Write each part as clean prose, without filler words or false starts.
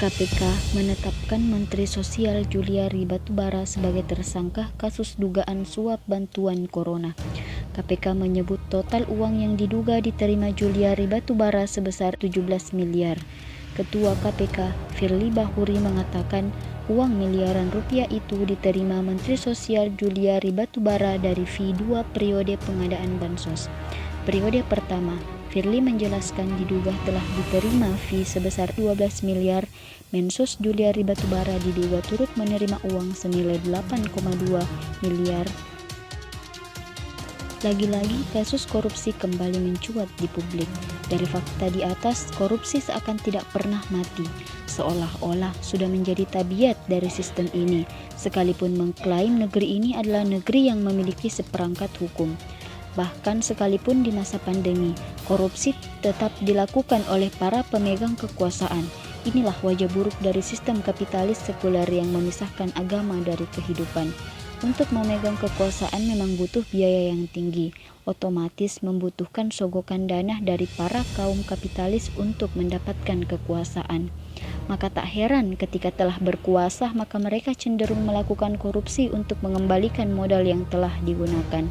KPK menetapkan Menteri Sosial Juliari Batubara sebagai tersangka kasus dugaan suap bantuan corona. KPK menyebut total uang yang diduga diterima Juliari Batubara sebesar 17 miliar. Ketua KPK, Firly Bahuri mengatakan uang miliaran rupiah itu diterima Menteri Sosial Juliari Batubara dari fee 2 periode pengadaan bansos. Periode pertama, Firly menjelaskan diduga telah diterima fee sebesar 12 miliar. Mensos Juliari Batubara diduga turut menerima uang senilai 8,2 miliar. Lagi-lagi kasus korupsi kembali mencuat di publik. Dari fakta di atas, korupsi seakan tidak pernah mati, seolah-olah sudah menjadi tabiat dari sistem ini, sekalipun mengklaim negeri ini adalah negeri yang memiliki seperangkat hukum. Bahkan sekalipun di masa pandemi, korupsi tetap dilakukan oleh para pemegang kekuasaan. Inilah wajah buruk dari sistem kapitalis sekuler yang memisahkan agama dari kehidupan. Untuk memegang kekuasaan memang butuh biaya yang tinggi, otomatis membutuhkan sogokan dana dari para kaum kapitalis untuk mendapatkan kekuasaan. Maka tak heran ketika telah berkuasa maka mereka cenderung melakukan korupsi untuk mengembalikan modal yang telah digunakan.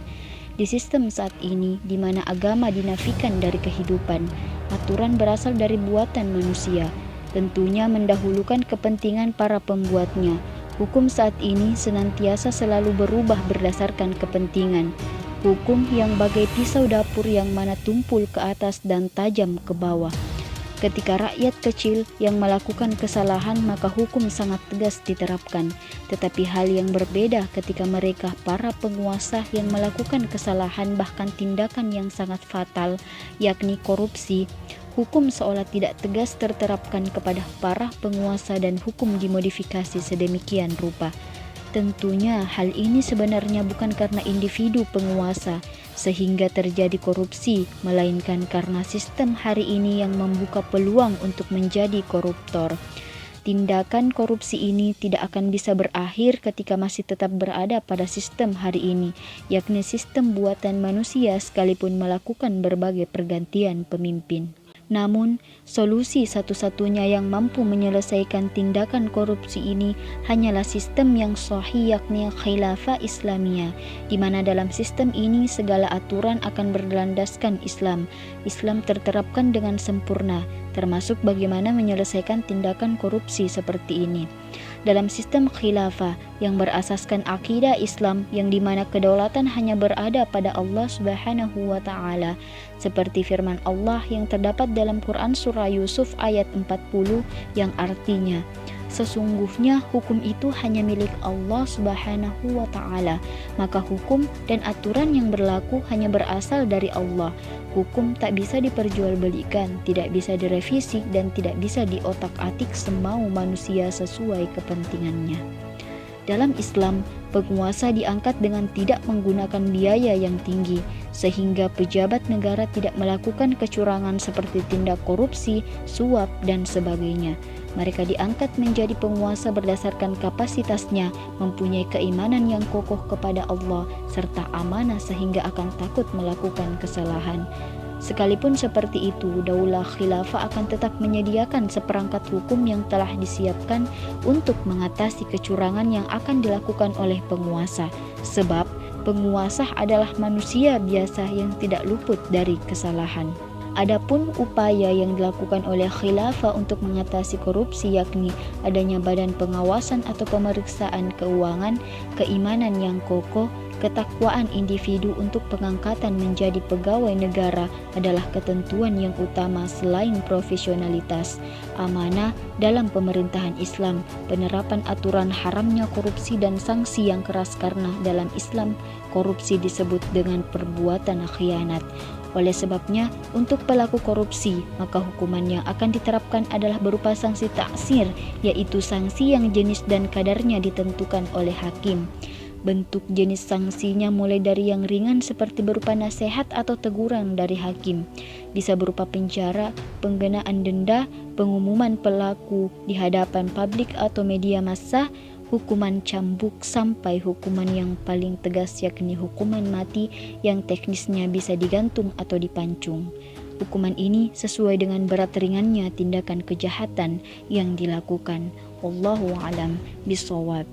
Di sistem saat ini, di mana agama dinafikan dari kehidupan, aturan berasal dari buatan manusia, tentunya mendahulukan kepentingan para pembuatnya. Hukum saat ini senantiasa selalu berubah berdasarkan kepentingan. Hukum yang bagai pisau dapur yang mana tumpul ke atas dan tajam ke bawah. Ketika rakyat kecil yang melakukan kesalahan maka hukum sangat tegas diterapkan. Tetapi hal yang berbeda ketika mereka para penguasa yang melakukan kesalahan bahkan tindakan yang sangat fatal, yakni korupsi. Hukum seolah tidak tegas terterapkan kepada para penguasa dan hukum dimodifikasi sedemikian rupa. Tentunya hal ini sebenarnya bukan karena individu penguasa sehingga terjadi korupsi, melainkan karena sistem hari ini yang membuka peluang untuk menjadi koruptor. Tindakan korupsi ini tidak akan bisa berakhir ketika masih tetap berada pada sistem hari ini, yakni sistem buatan manusia sekalipun melakukan berbagai pergantian pemimpin. Namun, solusi satu-satunya yang mampu menyelesaikan tindakan korupsi ini hanyalah sistem yang sahih, yakni khilafah Islamiyah, di mana dalam sistem ini segala aturan akan berlandaskan Islam. Islam terterapkan dengan sempurna, termasuk bagaimana menyelesaikan tindakan korupsi seperti ini. Dalam sistem khilafah yang berasaskan akidah Islam yang dimana kedaulatan hanya berada pada Allah Subhanahu wa Ta'ala, seperti firman Allah yang terdapat dalam Quran Surah Yusuf ayat 40 yang artinya, sesungguhnya hukum itu hanya milik Allah Subhanahu wa Ta'ala, maka hukum dan aturan yang berlaku hanya berasal dari Allah. Hukum tak bisa diperjualbelikan, tidak bisa direvisi, dan tidak bisa diotak-atik semau manusia sesuai kepentingannya. Dalam Islam, penguasa diangkat dengan tidak menggunakan biaya yang tinggi, sehingga pejabat negara tidak melakukan kecurangan seperti tindak korupsi, suap, dan sebagainya. Mereka diangkat menjadi penguasa berdasarkan kapasitasnya, mempunyai keimanan yang kokoh kepada Allah, serta amanah sehingga akan takut melakukan kesalahan. Sekalipun seperti itu, daulah khilafah akan tetap menyediakan seperangkat hukum yang telah disiapkan untuk mengatasi kecurangan yang akan dilakukan oleh penguasa. Sebab, penguasa adalah manusia biasa yang tidak luput dari kesalahan. Adapun upaya yang dilakukan oleh khilafah untuk mengatasi korupsi yakni adanya badan pengawasan atau pemeriksaan keuangan, keimanan yang kokoh, ketakwaan individu untuk pengangkatan menjadi pegawai negara adalah ketentuan yang utama selain profesionalitas, amanah dalam pemerintahan Islam, penerapan aturan haramnya korupsi dan sanksi yang keras karena dalam Islam korupsi disebut dengan perbuatan khianat. Oleh sebabnya, untuk pelaku korupsi, maka hukuman yang akan diterapkan adalah berupa sanksi taksir, yaitu sanksi yang jenis dan kadarnya ditentukan oleh hakim. Bentuk jenis sanksinya mulai dari yang ringan seperti berupa nasihat atau teguran dari hakim, bisa berupa penjara, penggenaan denda, pengumuman pelaku di hadapan publik atau media massa, hukuman cambuk, sampai hukuman yang paling tegas yakni hukuman mati yang teknisnya bisa digantung atau dipancung. hukuman ini sesuai dengan berat ringannya tindakan kejahatan yang dilakukan. Wallahu a'lam bishawab.